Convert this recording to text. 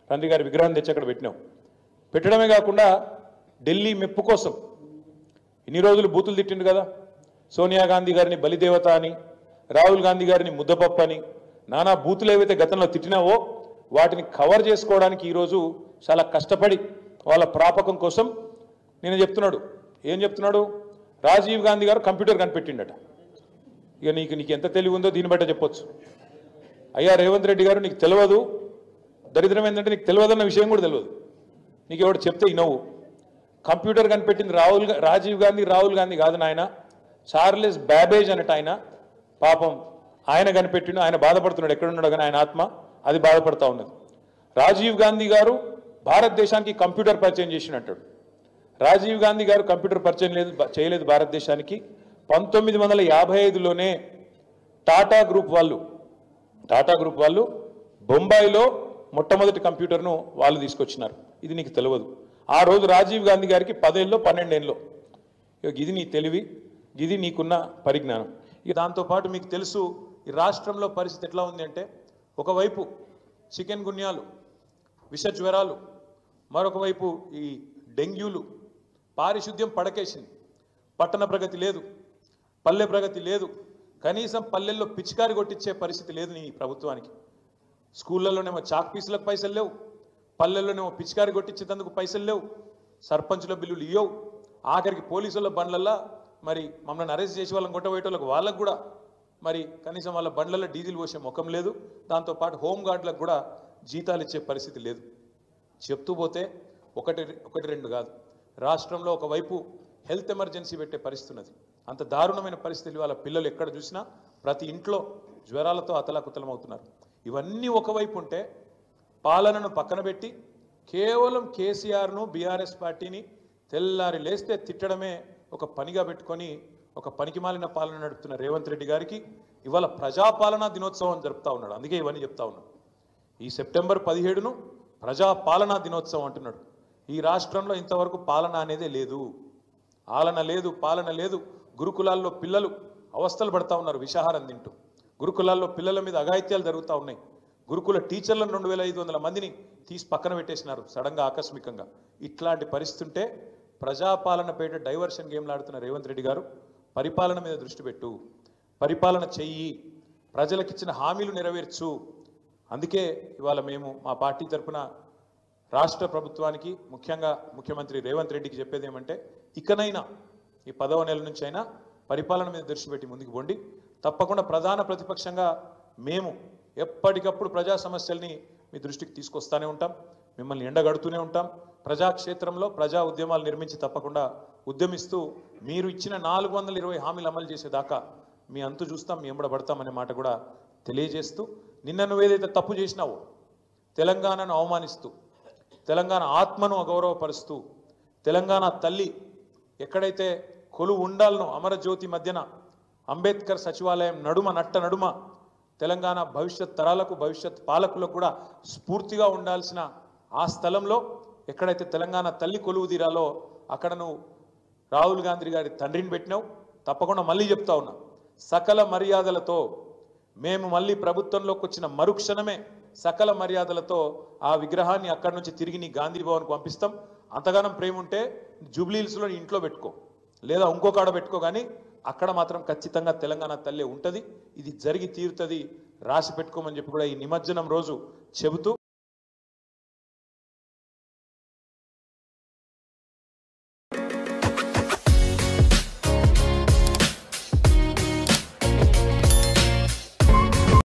గాంధీ గారి విగ్రహం తెచ్చి అక్కడ పెట్టినాం. పెట్టడమే కాకుండా ఢిల్లీ మెప్పు కోసం ఇన్ని రోజులు బూతులు తిట్టిండు కదా, సోనియా గాంధీ గారిని బలిదేవత అని, రాహుల్ గాంధీ గారిని ముద్దపప్పు అని, నానా బూతులు ఏవైతే గతంలో తిట్టినావో వాటిని కవర్ చేసుకోవడానికి ఈరోజు చాలా కష్టపడి వాళ్ళ ప్రాపకం కోసం నేను చెప్తున్నాడు. ఏం చెప్తున్నాడు? రాజీవ్ గాంధీ గారు కంప్యూటర్ కనిపెట్టిండట. ఇక నీకు ఎంత తెలివి ఉందో దీన్ని బట్టే చెప్పొచ్చు. అయ్యా రేవంత్ రెడ్డి గారు, నీకు తెలియదు, దరిద్రం ఏంటంటే నీకు తెలియదన్న విషయం కూడా తెలియదు. నీకు ఎవడు చెప్తే ఇనవు. కంప్యూటర్ కనిపెట్టింది రాజీవ్ గాంధీ, రాహుల్ గాంధీ కాదు నాయన, చార్లెస్ బ్యాబేజ్ అన్నట్టు ఆయన. పాపం ఆయన కనిపెట్టిండు. ఆయన బాధపడుతున్నాడు, ఎక్కడున్నాడు కానీ ఆయన ఆత్మ అది బాధపడతా ఉన్నది. రాజీవ్ గాంధీ గారు భారతదేశానికి కంప్యూటర్ పరిచయం చేసినట్టాడు. రాజీవ్ గాంధీ గారు కంప్యూటర్ పరిచయం చేయలేదు భారతదేశానికి. 1955లోనే టాటా గ్రూప్ వాళ్ళు బొంబాయిలో మొట్టమొదటి కంప్యూటర్ను వాళ్ళు తీసుకొచ్చినారు. ఇది నీకు తెలియదు. ఆ రోజు రాజీవ్ గాంధీ గారికి 10 ఏళ్ళో 12 ఏళ్ళలో. ఇది నీ తెలివి, ఇది నీకున్న పరిజ్ఞానం. ఇక దాంతోపాటు మీకు తెలుసు ఈ రాష్ట్రంలో పరిస్థితి ఎట్లా ఉంది అంటే, ఒకవైపు చికెన్ గున్యాలు, విష జ్వరాలు, మరొక వైపు ఈ డెంగ్యూలు, పారిశుద్ధ్యం పడకేసింది. పట్టణ ప్రగతి లేదు, పల్లె ప్రగతి లేదు, కనీసం పల్లెల్లో పిచికారి కొట్టించే పరిస్థితి లేదు నీ ప్రభుత్వానికి. స్కూళ్ళలోనేమో చాక్ పీసులకు పైసలు లేవు, పల్లెల్లోనేమో పిచికారి కొట్టించేందుకు పైసలు లేవు, సర్పంచుల బిల్లులు ఇవ్వవు, ఆఖరికి పోలీసుల బండ్లల్లో మరి మమ్మల్ని అరెస్ట్ చేసి వాళ్ళని కొట్టబోయేటోళ్ళకి వాళ్ళకు కూడా మరి కనీసం వాళ్ళ బండ్లలో డీజిల్ పోసే ముఖం లేదు. దాంతోపాటు హోంగార్డులకు కూడా జీతాలు ఇచ్చే పరిస్థితి లేదు. చెప్తూ పోతే ఒకటి రెండు కాదు, రాష్ట్రంలో ఒకవైపు హెల్త్ ఎమర్జెన్సీ పెట్టే పరిస్థితి ఉన్నది. అంత దారుణమైన పరిస్థితులు వాళ్ళ పిల్లలు ఎక్కడ చూసినా ప్రతి ఇంట్లో జ్వరాలతో అతలాకుతలమవుతున్నారు. ఇవన్నీ ఒకవైపు ఉంటే పాలనను పక్కన పెట్టి కేవలం కేసీఆర్ను, బీఆర్ఎస్ పార్టీని తెల్లారి లేస్తే తిట్టడమే ఒక పనిగా పెట్టుకొని ఒక పనికిమాలిన పాలన నడుపుతున్న రేవంత్ రెడ్డి గారికి ఇవాళ ప్రజాపాలనా దినోత్సవం జరుపుతా ఉన్నాడు. అందుకే ఇవన్నీ చెప్తా ఉన్నాడు. ఈ సెప్టెంబర్ 17ను ప్రజాపాలనా దినోత్సవం అంటున్నాడు. ఈ రాష్ట్రంలో ఇంతవరకు పాలన అనేదే లేదు, ఆలన లేదు, పాలన లేదు. గురుకులాల్లో పిల్లలు అవస్థలు పడతా ఉన్నారు విషాహారం తింటూ. గురుకులాల్లో పిల్లల మీద అఘాయిత్యాలు జరుగుతూ ఉన్నాయి. గురుకుల టీచర్లను 2500 మందిని తీసి పక్కన పెట్టేసినారు సడన్గా, ఆకస్మికంగా. ఇట్లాంటి పరిస్థితి ఉంటే ప్రజాపాలన పేట డైవర్షన్ గేమ్లు ఆడుతున్న రేవంత్ రెడ్డి గారు పరిపాలన మీద దృష్టి పెట్టు, పరిపాలన చెయ్యి, ప్రజలకిచ్చిన హామీలు నెరవేర్చు. అందుకే ఇవాళ మేము మా పార్టీ తరఫున రాష్ట్ర ప్రభుత్వానికి, ముఖ్యంగా ముఖ్యమంత్రి రేవంత్ రెడ్డికి చెప్పేది ఏమంటే, ఇకనైనా ఈ 10వ నెల నుంచి అయినా పరిపాలన మీద దృష్టి పెట్టి ముందుకు పోండి. తప్పకుండా ప్రధాన ప్రతిపక్షంగా మేము ఎప్పటికప్పుడు ప్రజా సమస్యల్ని మీ దృష్టికి తీసుకొస్తూనే ఉంటాం, మిమ్మల్ని ఎండగడుతూనే ఉంటాం. ప్రజాక్షేత్రంలో ప్రజా ఉద్యమాలు నిర్మించి తప్పకుండా ఉద్యమిస్తూ మీరు ఇచ్చిన 420 హామీలు అమలు చేసేదాకా మీ అంతు చూస్తాం, మీ ఎంబడబడతామనే మాట కూడా తెలియజేస్తూ, నిన్న నువ్వేదైతే తప్పు చేసినావో, తెలంగాణను అవమానిస్తూ, తెలంగాణ ఆత్మను అగౌరవపరుస్తూ, తెలంగాణ తల్లి ఎక్కడైతే కొలువు ఉండాలనో అమరజ్యోతి మధ్యన అంబేద్కర్ సచివాలయం నడుమ తెలంగాణ భవిష్యత్ తరాలకు, భవిష్యత్ పాలకులకు కూడా స్ఫూర్తిగా ఉండాల్సిన ఆ స్థలంలో ఎక్కడైతే తెలంగాణ తల్లి కొలువు తీరాలో అక్కడ నువ్వు రాహుల్ గాంధీ గారి తండ్రిని పెట్టినావు. తప్పకుండా మళ్ళీ చెప్తా ఉన్నా, సకల మర్యాదలతో మేము మళ్ళీ ప్రభుత్వంలోకి వచ్చిన మరుక్షణమే సకల మర్యాదలతో ఆ విగ్రహాన్ని అక్కడి నుంచి తిరిగి నీ గాంధీ భవన్కు పంపిస్తాం. అంతగానం ప్రేమ ఉంటే జూబ్లీహిల్స్లో ఇంట్లో పెట్టుకో, లేదా ఇంకొక ఆడ పెట్టుకో, కానీ అక్కడ మాత్రం ఖచ్చితంగా తెలంగాణ తల్లి ఉంటుంది. ఇది జరిగి తీరుతుంది, రాసి పెట్టుకోమని చెప్పి కూడా ఈ నిమజ్జనం రోజు చెబుతూ